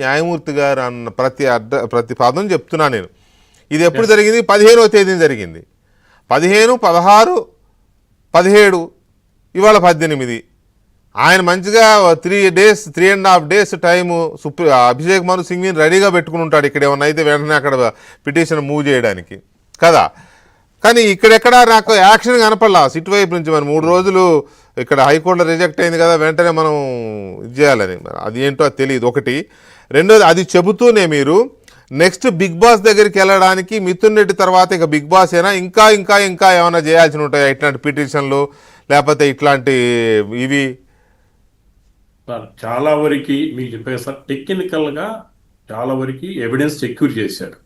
న్యాయమూర్తి గారు అన్న ప్రతి పదం చెప్తున్నా నేను. ఇది ఎప్పుడు జరిగింది? 15వ తేదీన జరిగింది. 15, 16, 17, ఇవాళ 18. ఆయన మంచిగా 3.5 days టైము అభిషేక్ మను సింఘ్ని రెడీగా పెట్టుకుని ఉంటాడు. ఇక్కడ ఏమన్నా అయితే వెంటనే అక్కడ పిటిషన్ మూవ్ చేయడానికి కదా. కానీ ఇక్కడెక్కడ నాకు యాక్షన్ కనపడలా సిట్ వైపు నుంచి. మరి 3 రోజులు ఇక్కడ హైకోర్టులో రిజెక్ట్ అయింది కదా, వెంటనే మనం ఇది చేయాలని. అది ఏంటో అది తెలియదు. ఒకటి. రెండోది, అది చెబుతూనే మీరు నెక్స్ట్ బిగ్ బాస్ దగ్గరికి వెళ్ళడానికి మిథున్ రెడ్డి తర్వాత ఇక బిగ్ బాస్ అయినా ఇంకా ఇంకా ఇంకా ఏమైనా చేయాల్సి ఉంటాయా? ఇట్లాంటి పిటిషన్లు లేకపోతే ఇట్లాంటి ఇవి చాలా వరకు మీకు చెప్పారు సార్, టెక్నికల్గా చాలా వరకు ఎవిడెన్స్ సెక్యూర్ చేశారు.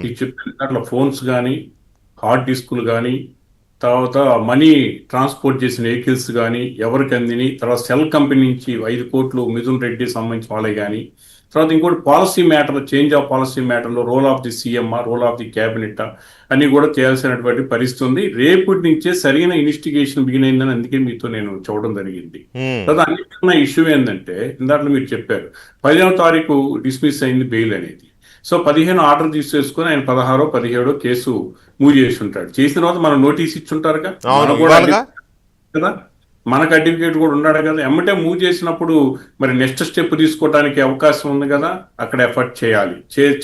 మీకు చెప్పిన అట్లా ఫోన్స్ కానీ, హార్డ్ డిస్కులు కానీ, తర్వాత మనీ ట్రాన్స్పోర్ట్ చేసిన వెహికల్స్ కానీ ఎవరికి అందిని, తర్వాత సెల్ కంపెనీ నుంచి 5 కోట్లు మిథున్ రెడ్డి సంబంధించిన వాళ్ళే కానీ, తర్వాత ఇంకోటి policy matter, change of policy మ్యాటర్లో role of the CM, role of the cabinet అన్ని కూడా చేయాల్సినటువంటి పరిస్థితి ఉంది. రేపటి నుంచే సరైన ఇన్వెస్టిగేషన్ బిగిన్ అయిందని అందుకే మీతో నేను చూడడం జరిగింది. తర్వాత అన్నిటికన్నా ఇష్యూ ఏంటంటే, ఇందాక మీరు చెప్పారు 15వ తారీఖు డిస్మిస్ అయింది బెయిల్ అనేది. సో 15 ఆర్డర్ తీసేసుకుని ఆయన 16, 17 కేసు మూవ్ చేసి ఉంటాడు. చేసిన తర్వాత మనం నోటీస్ ఇచ్చుంటారు కదా, మనకు అడ్వకేట్ కూడా ఉన్నాడు కదా. ఎమ్మటే మూవ్ చేసినప్పుడు మరి నెక్స్ట్ స్టెప్ తీసుకోవడానికి అవకాశం ఉంది కదా, అక్కడ ఎఫర్ట్ చేయాలి,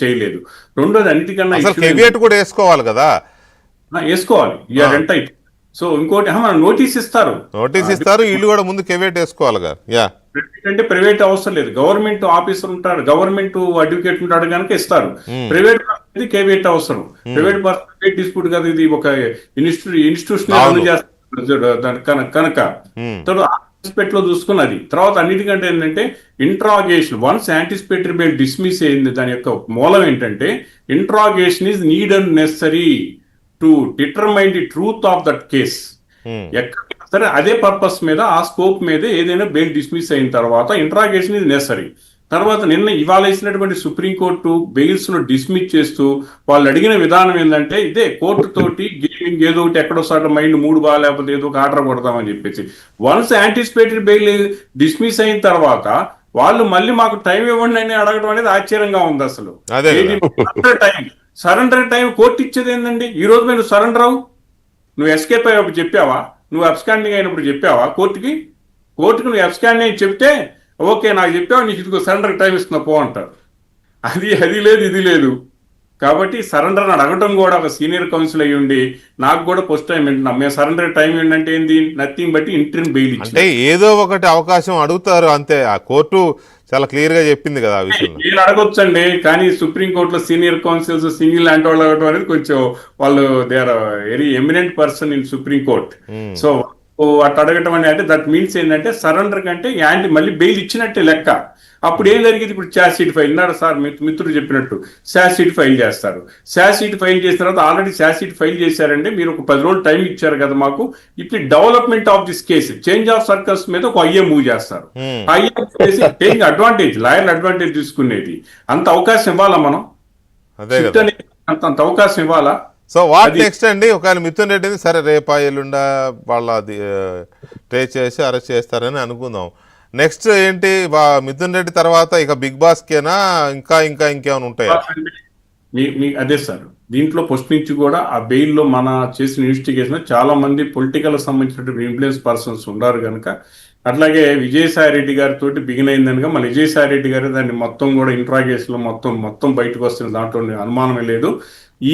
చేయలేదు. రెండోది అన్నిటికన్నా కూడా వేసుకోవాలి కదా, వేసుకోవాలి. సో ఇంకోటి మనం నోటీస్ ఇస్తారు, వీళ్ళు కూడా ముందు కెవేట్ వేసుకోవాలి. అంటే ప్రైవేట్ అవసరం లేదు, గవర్నమెంట్ ఆఫీసర్ ఉంటాడు, గవర్నమెంట్ అడ్వకేట్ ఉంటాడు కనుక ఇస్తారు. ప్రైవేట్ పర్సన్ కేవేట్ అవసరం. ప్రైవేట్ పర్సన్ డిస్ప్యూట్ కదా, ఇది ఒక ఇన్స్టిట్యూషన్ చేస్తారు కనుక లో చూసుకున్నది. తర్వాత అన్నిటికంటే ఏంటంటే interrogation, once anticipatory bail dismiss అయింది, దాని యొక్క మూలం ఏంటంటే interrogation is need and necessary to determine the truth of that case. ఎక్కడ సరే అదే పర్పస్ మీద, ఆ స్కోప్ మీద ఏదైనా బెయిల్ డిస్మిస్ అయిన తర్వాత ఇంట్రాగేషన్ ఈజ్ నెసరీ. తర్వాత ఇవాళ వేసినటువంటి సుప్రీంకోర్టు బెయిల్స్ ను డిస్మిస్ చేస్తూ వాళ్ళు అడిగిన విధానం ఏంటంటే, ఇదే కోర్టు తోటి గేమింగ్ ఏదో ఒకటి ఎక్కడోసారి మైండ్ మూడు బాగాలేకపోతే ఏదో ఒక ఆర్డర్ కొడతామని చెప్పేసి. వన్స్ యాంటిసిపేటరీ బెయిల్ డిస్మిస్ అయిన తర్వాత వాళ్ళు మళ్ళీ మాకు టైం ఇవ్వండి అని అడగడం అనేది ఆశ్చర్యంగా ఉంది. అసలు సరెండర్ టైం కోర్టు ఇచ్చేది ఏంటండి? ఈ రోజు మీరు సరెండర్ అవు, నువ్వు ఎస్కేప్ అయ్యేప్పుడు చెప్పావా, నువ్వు అబ్స్కాండింగ్ అయినప్పుడు చెప్పావా కోర్టుకి నువ్వు అబ్స్కాండింగ్ అని చెప్తే ఓకే నాకు చెప్పావు, నీకు ఇదిగో సరెండర్ టైం ఇస్తున్నా పో అంటారు. అది లేదు, ఇది లేదు. కాబట్టి సరెండర్ అడగటం కూడా ఒక సీనియర్ కౌన్సిల్ అయ్యి ఉండి నాకు కూడా ఫస్ట్ టైం వింటున్నాం. మేము సరెండర్ టైం ఏంటంటే ఏంది, నథింగ్ బట్టి ఇంటర్మ్ బెయిల్ అంటే ఏదో ఒకటి అవకాశం అడుగుతారు అంతే. ఆ కోర్టు చాలా క్లియర్ గా చెప్పింది కదా ఆ విషయం. మీరు అడగొచ్చండి, కానీ సుప్రీంకోర్టులో సీనియర్ కౌన్సిల్స్ సింగిల్ లాంటి వాళ్ళు అడగడం అనేది కొంచెం వాళ్ళు they are very eminent person in supreme court. So అట్లా అడగటం అని అంటే దట్ మీన్స్ ఏంటంటే సరెండర్ కంటే మళ్ళీ బెయిల్ ఇచ్చినట్టే లెక్క. అప్పుడు ఏం జరిగింది, ఇప్పుడు ఛార్జ్ షీట్ ఫైల్ ఉన్నాడు సార్ మిత్రుడు చెప్పినట్టు ఛార్జ్ షీట్ ఫైల్ చేస్తారు. ఛార్జ్ షీట్ ఫైల్ చేసిన తర్వాత ఆల్రెడీ ఛార్జ్ షీట్ ఫైల్ చేశారంటే మీరు ఒక 10 రోజులు టైం ఇచ్చారు కదా మాకు, ఇప్పుడు development of this case, change of circles మీద ఒక ఐఏ మూవ్ చేస్తారు. ఐఏ చేసి టేకింగ్ అడ్వాంటేజ్, లాయర్ అడ్వాంటేజ్ తీసుకునేది. అంత అవకాశం ఇవ్వాలా మనం? అంత అవకాశం ఇవ్వాలా? సో వాట్ నెక్స్ట్ అండి? ఒకవేళ మిథున్ రెడ్డిని సరే రేపా ఎల్లుండా వాళ్ళ ట్రేస్ చేసి అరెస్ట్ చేస్తారని అనుకుందాం. నెక్స్ట్ ఏంటి మిథున్ రెడ్డి తర్వాత ఇక బిగ్ బాస్ కేనా ఇంకా ఇంకా ఇంకేమైనా ఉంటాయా? అదే సార్, దీంట్లో ఫస్ట్ నుంచి కూడా ఆ బెయిల్లో మన చేసిన ఇన్వెస్టిగేషన్ చాలా మంది పొలిటికల్ సంబంధించినటువంటి ఇన్ఫ్లుయెన్స్ పర్సన్స్ ఉన్నారు కనుక, అట్లాగే విజయసాయి రెడ్డి గారితో బిగిన్ అయిందనగా మన విజయసాయి రెడ్డి గారు దాన్ని మొత్తం కూడా ఇంట్రాగేషన్ లో మొత్తం బయటకు వస్తున్న దాంట్లో అనుమానమే లేదు.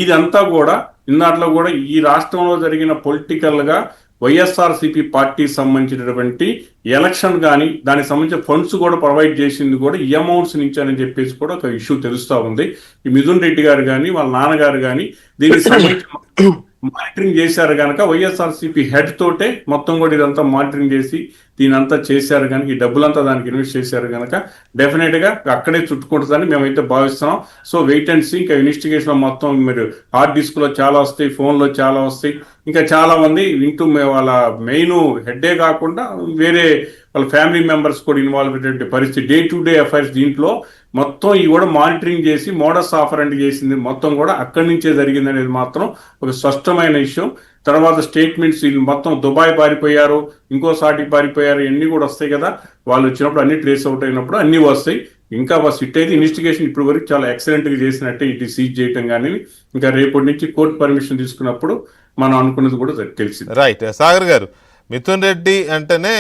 ఇదంతా కూడా ఇన్నాట్లో కూడా ఈ రాష్ట్రంలో జరిగిన పొలిటికల్ గా వైఎస్ఆర్సీపీ పార్టీకి సంబంధించినటువంటి ఎలక్షన్ కానీ దానికి సంబంధించిన ఫండ్స్ కూడా ప్రొవైడ్ చేసింది కూడా ఈ అమౌంట్స్ నుంచి అని చెప్పేసి కూడా ఒక ఇష్యూ తెలుస్తూ ఉంది. ఈ మిథున్ రెడ్డి గారు కానీ వాళ్ళ నాన్నగారు కానీ దీనికి సంబంధించి మానిటరింగ్ చేశారు కనుక వైఎస్ఆర్సీపీ హెడ్ తోటే మొత్తం కూడా ఇదంతా మానిటరింగ్ చేసి దీని అంతా చేశారు కనుక, ఈ డబ్బులంతా దానికి ఇన్వెస్ట్ చేశారు కనుక డెఫినెట్ గా అక్కడే చుట్టుకుంటుందని మేమైతే భావిస్తున్నాం. So wait and see. ఇంకా ఇన్వెస్టిగేషన్ మొత్తం మీరు హార్డ్ డిస్క్ లో చాలా వస్తాయి, ఫోన్ లో చాలా వస్తాయి, ఇంకా చాలా మంది వింటూ వాళ్ళ మెయిన్ హెడ్డే కాకుండా వేరే వాళ్ళ ఫ్యామిలీ మెంబర్స్ కూడా ఇన్వాల్వ్ అయ్యేటువంటి పరిస్థితి. డే టు డే అఫైర్స్ దీంట్లో మొత్తం ఈ కూడా మానిటరింగ్ చేసి మోడస్ ఆఫరెంట్ చేసింది మొత్తం కూడా అక్కడి నుంచే జరిగింది అనేది మాత్రం ఒక స్పష్టమైన విషయం. తర్వాత స్టేట్మెంట్స్ వీళ్ళు మొత్తం దుబాయ్ పారిపోయారు, ఇంకోసాటికి పారిపోయారు, ఇవన్నీ కూడా వస్తాయి కదా. వాళ్ళు వచ్చినప్పుడు అన్ని ట్రేస్ అవుట్ అయినప్పుడు అన్నీ వస్తాయి. ఇంకా సిట్ అయితే ఇన్వెస్టిగేషన్ ఇప్పటి వరకు చాలా ఎక్సలెంట్ గా చేసినట్టే, ఇటు సీజ్ చేయటం కానీ ఇంకా రేపటి నుంచి కోర్టు పర్మిషన్ తీసుకున్నప్పుడు మనం అనుకున్నది కూడా తెలిసింది. రైట్. సాగర్ గారు, మిథున్ రెడ్డి అంటేనే